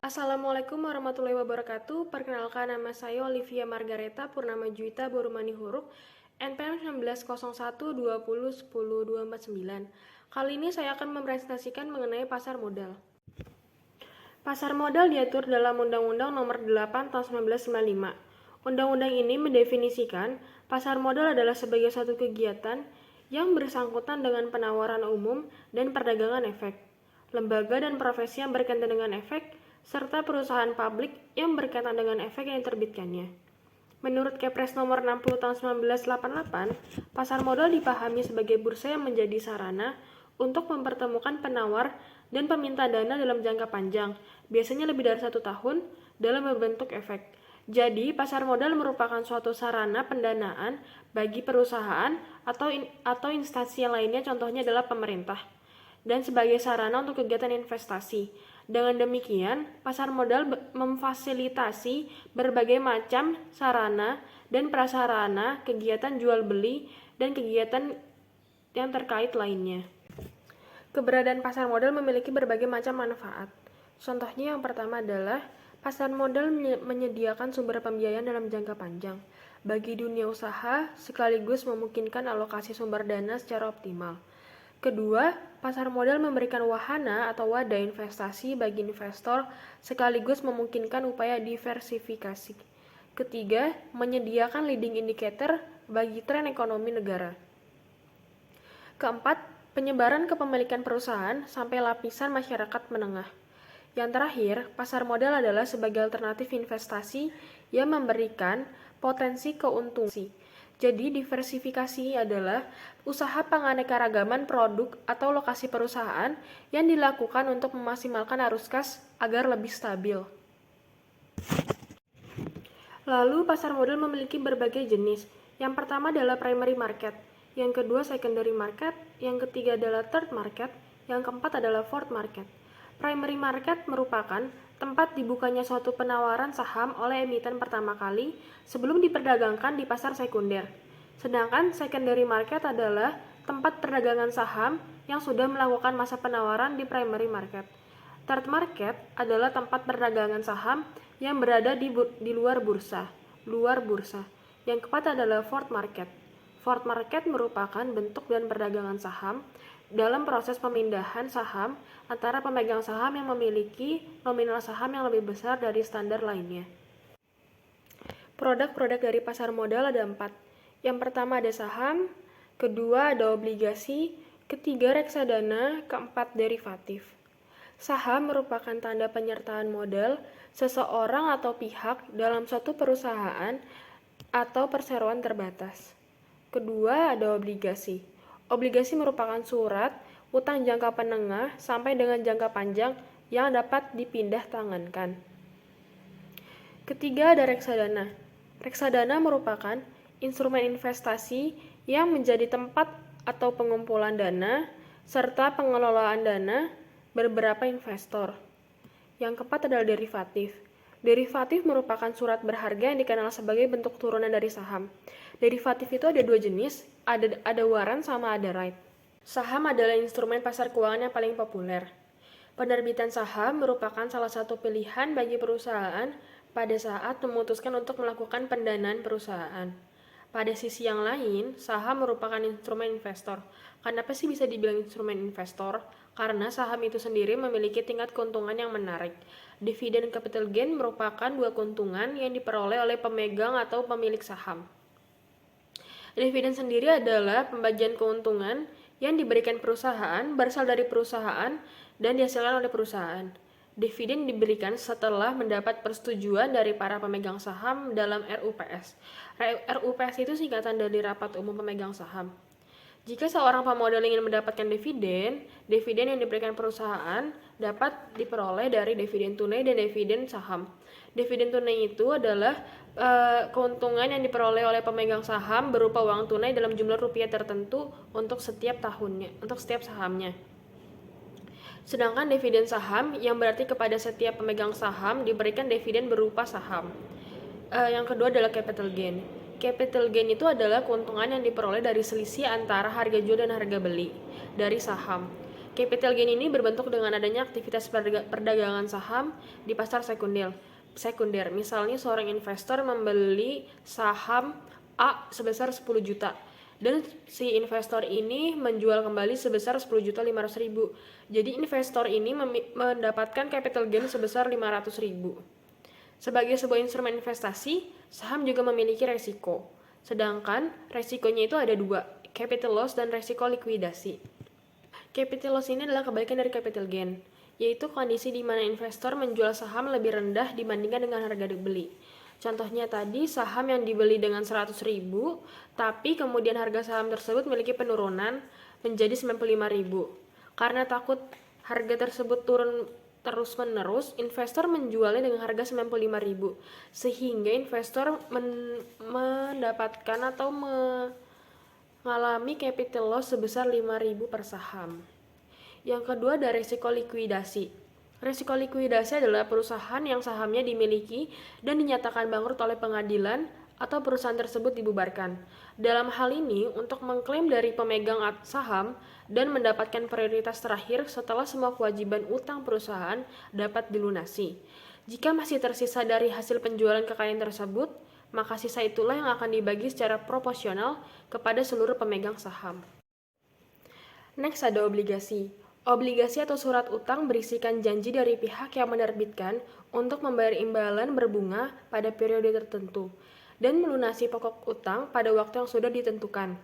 Assalamualaikum warahmatullahi wabarakatuh. Perkenalkan, nama saya Olivia Margareta Purnama Juwita Borumani Huruk, NPM 1901201024 Kali ini saya akan mempresentasikan mengenai pasar modal. Pasar modal diatur dalam Undang-Undang Nomor 8 Tahun 1995. Undang-undang ini mendefinisikan pasar modal adalah sebagai suatu kegiatan yang bersangkutan dengan penawaran umum dan perdagangan efek, lembaga dan profesi yang berkaitan dengan efek, serta perusahaan publik yang berkaitan dengan efek yang diterbitkannya. Menurut Kepres nomor 60 tahun 1988, pasar modal dipahami sebagai bursa yang menjadi sarana untuk mempertemukan penawar dan peminta dana dalam jangka panjang, biasanya lebih dari 1 tahun, dalam berbentuk efek. Jadi, pasar modal merupakan suatu sarana pendanaan bagi perusahaan atau instansi yang lainnya, contohnya adalah pemerintah, dan sebagai sarana untuk kegiatan investasi. Dengan demikian, pasar modal memfasilitasi berbagai macam sarana dan prasarana kegiatan jual beli dan kegiatan yang terkait lainnya. Keberadaan pasar modal memiliki berbagai macam manfaat. Contohnya yang pertama adalah pasar modal menyediakan sumber pembiayaan dalam jangka panjang bagi dunia usaha sekaligus memungkinkan alokasi sumber dana secara optimal. Kedua, pasar modal memberikan wahana atau wadah investasi bagi investor sekaligus memungkinkan upaya diversifikasi. Ketiga, menyediakan leading indicator bagi tren ekonomi negara. Keempat, penyebaran kepemilikan perusahaan sampai lapisan masyarakat menengah. Yang terakhir, pasar modal adalah sebagai alternatif investasi yang memberikan potensi keuntungan. Jadi, diversifikasi adalah usaha penganekaragaman produk atau lokasi perusahaan yang dilakukan untuk memaksimalkan arus kas agar lebih stabil. Lalu, pasar modal memiliki berbagai jenis. Yang pertama adalah primary market, yang kedua secondary market, yang ketiga adalah third market, yang keempat adalah fourth market. Primary market merupakan tempat dibukanya suatu penawaran saham oleh emiten pertama kali sebelum diperdagangkan di pasar sekunder. Sedangkan secondary market adalah tempat perdagangan saham yang sudah melakukan masa penawaran di primary market. Third market adalah tempat perdagangan saham yang berada di luar bursa. Yang keempat adalah fourth market. Fourth market merupakan bentuk dan perdagangan saham dalam proses pemindahan saham antara pemegang saham yang memiliki nominal saham yang lebih besar dari standar lainnya. Produk-produk dari pasar modal ada 4. Yang pertama ada saham, kedua ada obligasi, ketiga reksadana, keempat derivatif. Saham merupakan tanda penyertaan modal seseorang atau pihak dalam suatu perusahaan atau perseroan terbatas. Kedua ada obligasi. Obligasi merupakan surat utang jangka menengah sampai dengan jangka panjang yang dapat dipindah tangankan. Ketiga ada reksadana. Reksadana merupakan instrumen investasi yang menjadi tempat atau pengumpulan dana serta pengelolaan dana beberapa investor. Yang keempat adalah derivatif. Derivatif merupakan surat berharga yang dikenal sebagai bentuk turunan dari saham. Derivatif itu ada 2 jenis, ada warrant sama ada right. Saham adalah instrumen pasar keuangan yang paling populer. Penerbitan saham merupakan salah satu pilihan bagi perusahaan pada saat memutuskan untuk melakukan pendanaan perusahaan. Pada sisi yang lain, saham merupakan instrumen investor. Kenapa sih bisa dibilang instrumen investor? Karena saham itu sendiri memiliki tingkat keuntungan yang menarik. Dividen capital gain merupakan 2 keuntungan yang diperoleh oleh pemegang atau pemilik saham. Dividen sendiri adalah pembagian keuntungan yang diberikan perusahaan berasal dari perusahaan dan dihasilkan oleh perusahaan. Dividen diberikan setelah mendapat persetujuan dari para pemegang saham dalam RUPS. RUPS itu singkatan dari Rapat Umum Pemegang Saham. Jika seorang pemodal ingin mendapatkan dividen yang diberikan perusahaan dapat diperoleh dari dividen tunai dan dividen saham. Dividen tunai itu adalah keuntungan yang diperoleh oleh pemegang saham berupa uang tunai dalam jumlah rupiah tertentu untuk setiap tahunnya, untuk setiap sahamnya. Sedangkan dividen saham yang berarti kepada setiap pemegang saham diberikan dividen berupa saham. Yang kedua adalah capital gain. Capital gain itu adalah keuntungan yang diperoleh dari selisih antara harga jual dan harga beli dari saham. Capital gain ini berbentuk dengan adanya aktivitas perdagangan saham di pasar sekunder. Misalnya seorang investor membeli saham A sebesar 10 juta dan si investor ini menjual kembali sebesar 10.500.000. Jadi investor ini mendapatkan capital gain sebesar 500.000. Sebagai sebuah instrumen investasi, saham juga memiliki resiko. Sedangkan resikonya itu ada dua, capital loss dan resiko likuidasi. Capital loss ini adalah kebalikan dari capital gain, yaitu kondisi di mana investor menjual saham lebih rendah dibandingkan dengan harga dibeli. Contohnya tadi, saham yang dibeli dengan 100.000, tapi kemudian harga saham tersebut memiliki penurunan menjadi 95.000. Karena takut harga tersebut turun terus-menerus, investor menjualnya dengan harga 95.000, sehingga investor mendapatkan atau mengalami capital loss sebesar 5.000 per saham. Yang kedua ada resiko likuidasi. Resiko likuidasi adalah perusahaan yang sahamnya dimiliki dan dinyatakan bangkrut oleh pengadilan atau perusahaan tersebut dibubarkan. Dalam hal ini, untuk mengklaim dari pemegang saham dan mendapatkan prioritas terakhir setelah semua kewajiban utang perusahaan dapat dilunasi. Jika masih tersisa dari hasil penjualan kekayaan tersebut, maka sisa itulah yang akan dibagi secara proporsional kepada seluruh pemegang saham. Next ada obligasi. Obligasi atau surat utang berisikan janji dari pihak yang menerbitkan untuk membayar imbalan berbunga pada periode tertentu dan melunasi pokok utang pada waktu yang sudah ditentukan.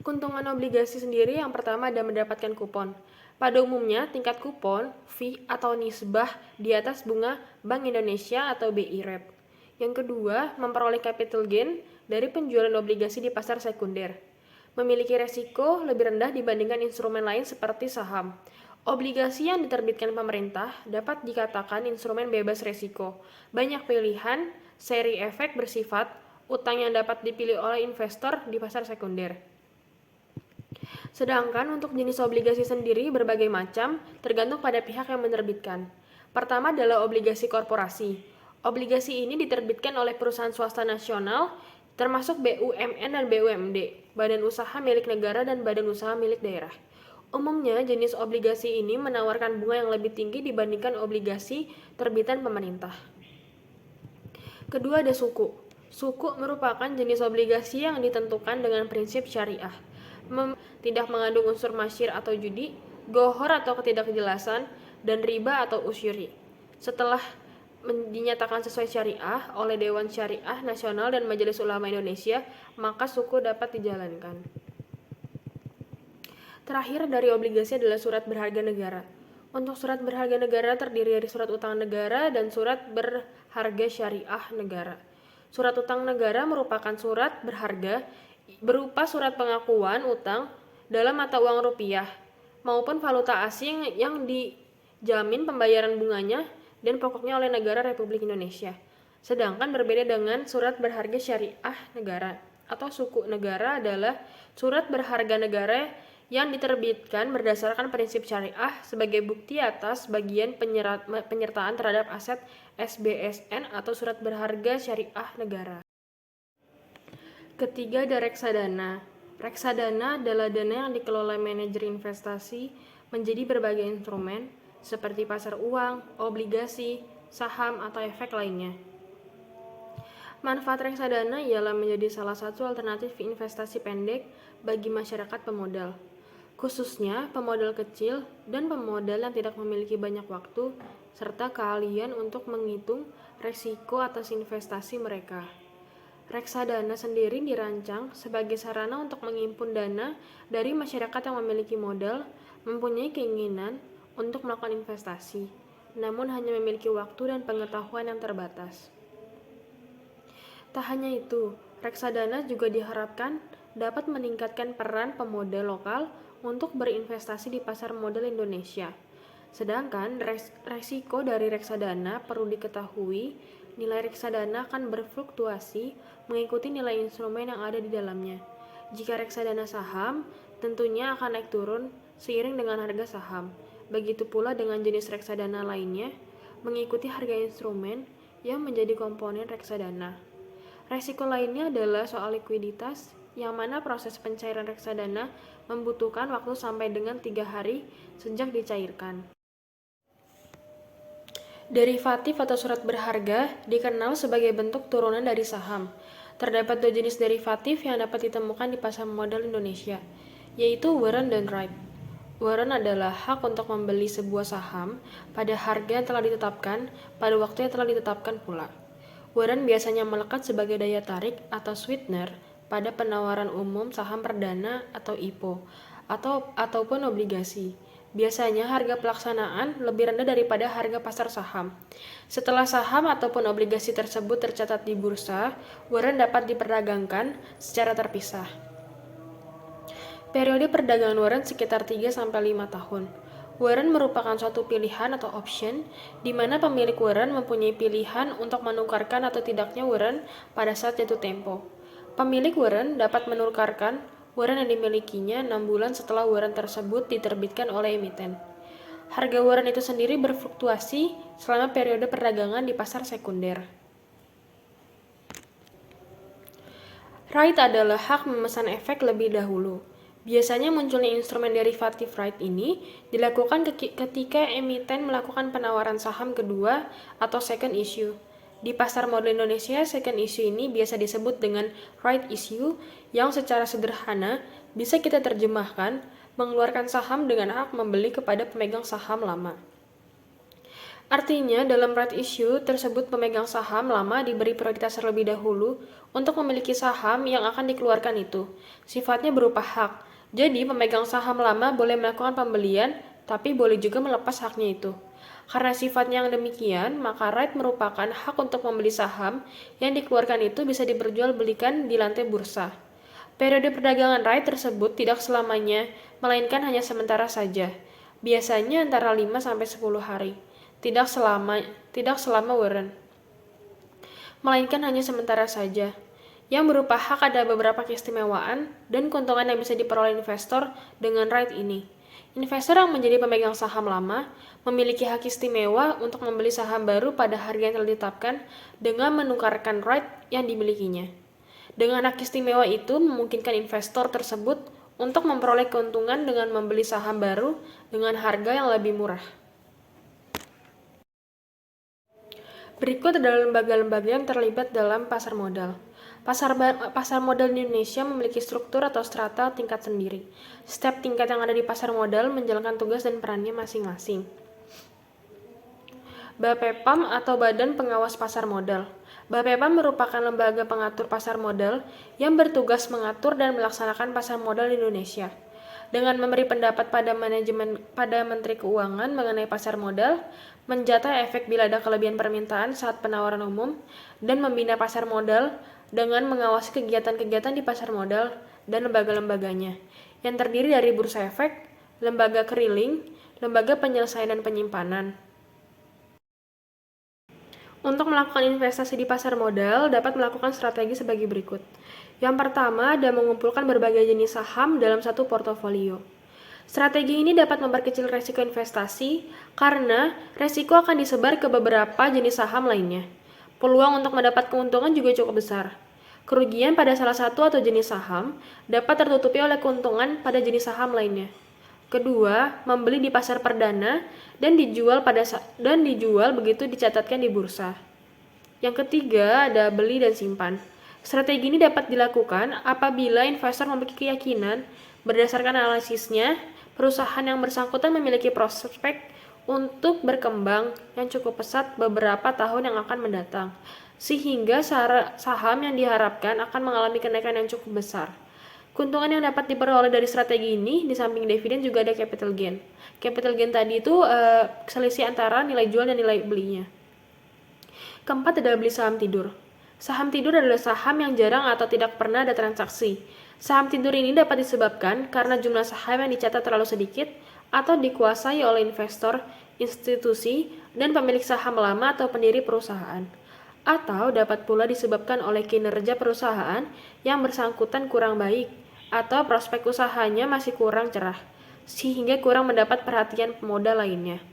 Keuntungan obligasi sendiri yang pertama ada mendapatkan kupon. Pada umumnya, tingkat kupon, fee atau nisbah di atas bunga Bank Indonesia atau BI Rate. Yang kedua, memperoleh capital gain dari penjualan obligasi di pasar sekunder. Memiliki resiko lebih rendah dibandingkan instrumen lain seperti saham. Obligasi yang diterbitkan pemerintah dapat dikatakan instrumen bebas resiko. Banyak pilihan, seri efek bersifat, utang yang dapat dipilih oleh investor di pasar sekunder. Sedangkan untuk jenis obligasi sendiri berbagai macam, tergantung pada pihak yang menerbitkan. Pertama adalah obligasi korporasi. Obligasi ini diterbitkan oleh perusahaan swasta nasional, termasuk BUMN dan BUMD, badan usaha milik negara dan badan usaha milik daerah. Umumnya, jenis obligasi ini menawarkan bunga yang lebih tinggi dibandingkan obligasi terbitan pemerintah. Kedua ada suku. Suku merupakan jenis obligasi yang ditentukan dengan prinsip syariah. Tidak mengandung unsur masyir atau judi, gohor atau ketidakjelasan, dan riba atau usyuri. Setelah dinyatakan sesuai syariah oleh Dewan Syariah Nasional dan Majelis Ulama Indonesia, maka suku dapat dijalankan. Terakhir dari obligasi adalah surat berharga negara. Untuk surat berharga negara terdiri dari surat utang negara dan surat berharga syariah negara. Surat utang negara merupakan surat berharga berupa surat pengakuan utang dalam mata uang rupiah maupun valuta asing yang dijamin pembayaran bunganya dan pokoknya oleh negara Republik Indonesia. Sedangkan berbeda dengan surat berharga syariah negara atau suku negara adalah surat berharga negara yang diterbitkan berdasarkan prinsip syariah sebagai bukti atas bagian penyertaan terhadap aset SBSN atau surat berharga syariah negara. Ketiga ada reksadana. Reksadana adalah dana yang dikelola manajer investasi menjadi berbagai instrumen seperti pasar uang, obligasi, saham, atau efek lainnya. Manfaat reksadana ialah menjadi salah satu alternatif investasi pendek bagi masyarakat pemodal, khususnya pemodal kecil dan pemodal yang tidak memiliki banyak waktu serta keahlian untuk menghitung risiko atas investasi mereka. Reksadana sendiri dirancang sebagai sarana untuk menghimpun dana dari masyarakat yang memiliki modal, mempunyai keinginan untuk melakukan investasi, namun hanya memiliki waktu dan pengetahuan yang terbatas. Tak hanya itu, reksadana juga diharapkan dapat meningkatkan peran pemodal lokal untuk berinvestasi di pasar modal Indonesia. Sedangkan resiko dari reksadana perlu diketahui, nilai reksadana akan berfluktuasi mengikuti nilai instrumen yang ada di dalamnya. Jika reksadana saham, tentunya akan naik turun seiring dengan harga saham. Begitu pula dengan jenis reksadana lainnya, mengikuti harga instrumen yang menjadi komponen reksadana. Resiko lainnya adalah soal likuiditas, yang mana proses pencairan reksadana membutuhkan waktu sampai dengan 3 hari sejak dicairkan. Derivatif atau surat berharga dikenal sebagai bentuk turunan dari saham. Terdapat 2 jenis derivatif yang dapat ditemukan di pasar modal Indonesia, yaitu warrant dan right. Warrant adalah hak untuk membeli sebuah saham pada harga yang telah ditetapkan pada waktu yang telah ditetapkan pula. Warrant biasanya melekat sebagai daya tarik atau sweetener pada penawaran umum saham perdana atau IPO ataupun obligasi. Biasanya harga pelaksanaan lebih rendah daripada harga pasar saham. Setelah saham ataupun obligasi tersebut tercatat di bursa, warrant dapat diperdagangkan secara terpisah. Periode perdagangan warrant sekitar 3-5 tahun. Warrant merupakan suatu pilihan atau option, di mana pemilik warrant mempunyai pilihan untuk menukarkan atau tidaknya warrant pada saat jatuh tempo. Pemilik warrant dapat menukarkan warrant yang dimilikinya 6 bulan setelah warrant tersebut diterbitkan oleh emiten. Harga warrant itu sendiri berfluktuasi selama periode perdagangan di pasar sekunder. Right adalah hak memesan efek lebih dahulu. Biasanya munculnya instrumen derivatif right ini dilakukan ketika emiten melakukan penawaran saham kedua atau second issue. Di pasar modal Indonesia, second issue ini biasa disebut dengan right issue, yang secara sederhana bisa kita terjemahkan mengeluarkan saham dengan hak membeli kepada pemegang saham lama. Artinya, dalam right issue tersebut pemegang saham lama diberi prioritas terlebih dahulu untuk memiliki saham yang akan dikeluarkan itu. Sifatnya berupa hak. Jadi, pemegang saham lama boleh melakukan pembelian, tapi boleh juga melepas haknya itu. Karena sifatnya yang demikian, maka right merupakan hak untuk membeli saham yang dikeluarkan itu bisa diperjualbelikan di lantai bursa. Periode perdagangan right tersebut tidak selamanya, melainkan hanya sementara saja. Biasanya antara 5-10 hari. Tidak selama warrant. Melainkan hanya sementara saja. Yang berupa hak ada beberapa keistimewaan dan keuntungan yang bisa diperoleh investor dengan right ini. Investor yang menjadi pemegang saham lama memiliki hak istimewa untuk membeli saham baru pada harga yang telah ditetapkan dengan menukarkan right yang dimilikinya. Dengan hak istimewa itu memungkinkan investor tersebut untuk memperoleh keuntungan dengan membeli saham baru dengan harga yang lebih murah. Berikut adalah lembaga-lembaga yang terlibat dalam pasar modal. Pasar modal di Indonesia memiliki struktur atau strata tingkat sendiri. Setiap tingkat yang ada di pasar modal menjalankan tugas dan perannya masing-masing. BAPEPAM atau Badan Pengawas Pasar Modal. BAPEPAM merupakan lembaga pengatur pasar modal yang bertugas mengatur dan melaksanakan pasar modal di Indonesia. Dengan memberi pendapat pada Menteri Keuangan mengenai pasar modal, menjata efek bila ada kelebihan permintaan saat penawaran umum, dan membina pasar modal dengan mengawasi kegiatan-kegiatan di pasar modal dan lembaga-lembaganya, yang terdiri dari bursa efek, lembaga keriling, lembaga penyelesaian dan penyimpanan. Untuk melakukan investasi di pasar modal, dapat melakukan strategi sebagai berikut. Yang pertama adalah mengumpulkan berbagai jenis saham dalam satu portofolio. Strategi ini dapat memperkecil resiko investasi karena resiko akan disebar ke beberapa jenis saham lainnya. Peluang untuk mendapat keuntungan juga cukup besar. Kerugian pada salah satu atau jenis saham dapat tertutupi oleh keuntungan pada jenis saham lainnya. Kedua, membeli di pasar perdana dan dijual begitu dicatatkan di bursa. Yang ketiga ada beli dan simpan. Strategi ini dapat dilakukan apabila investor memiliki keyakinan berdasarkan analisisnya perusahaan yang bersangkutan memiliki prospek untuk berkembang yang cukup pesat beberapa tahun yang akan mendatang, sehingga saham yang diharapkan akan mengalami kenaikan yang cukup besar. Keuntungan yang dapat diperoleh dari strategi ini, di samping dividen juga ada capital gain. Capital gain tadi itu selisih antara nilai jual dan nilai belinya. Keempat adalah beli saham tidur. Saham tidur adalah saham yang jarang atau tidak pernah ada transaksi. Saham tidur ini dapat disebabkan karena jumlah saham yang dicatat terlalu sedikit atau dikuasai oleh investor, institusi, dan pemilik saham lama atau pendiri perusahaan. Atau dapat pula disebabkan oleh kinerja perusahaan yang bersangkutan kurang baik, atau prospek usahanya masih kurang cerah, sehingga kurang mendapat perhatian pemodal lainnya.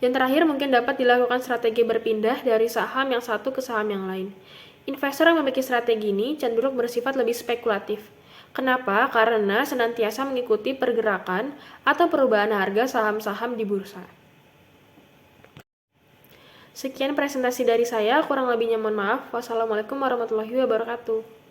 Yang terakhir mungkin dapat dilakukan strategi berpindah dari saham yang satu ke saham yang lain. Investor yang memiliki strategi ini cenderung bersifat lebih spekulatif. Kenapa? Karena senantiasa mengikuti pergerakan atau perubahan harga saham-saham di bursa. Sekian presentasi dari saya, kurang lebihnya mohon maaf. Wassalamualaikum warahmatullahi wabarakatuh.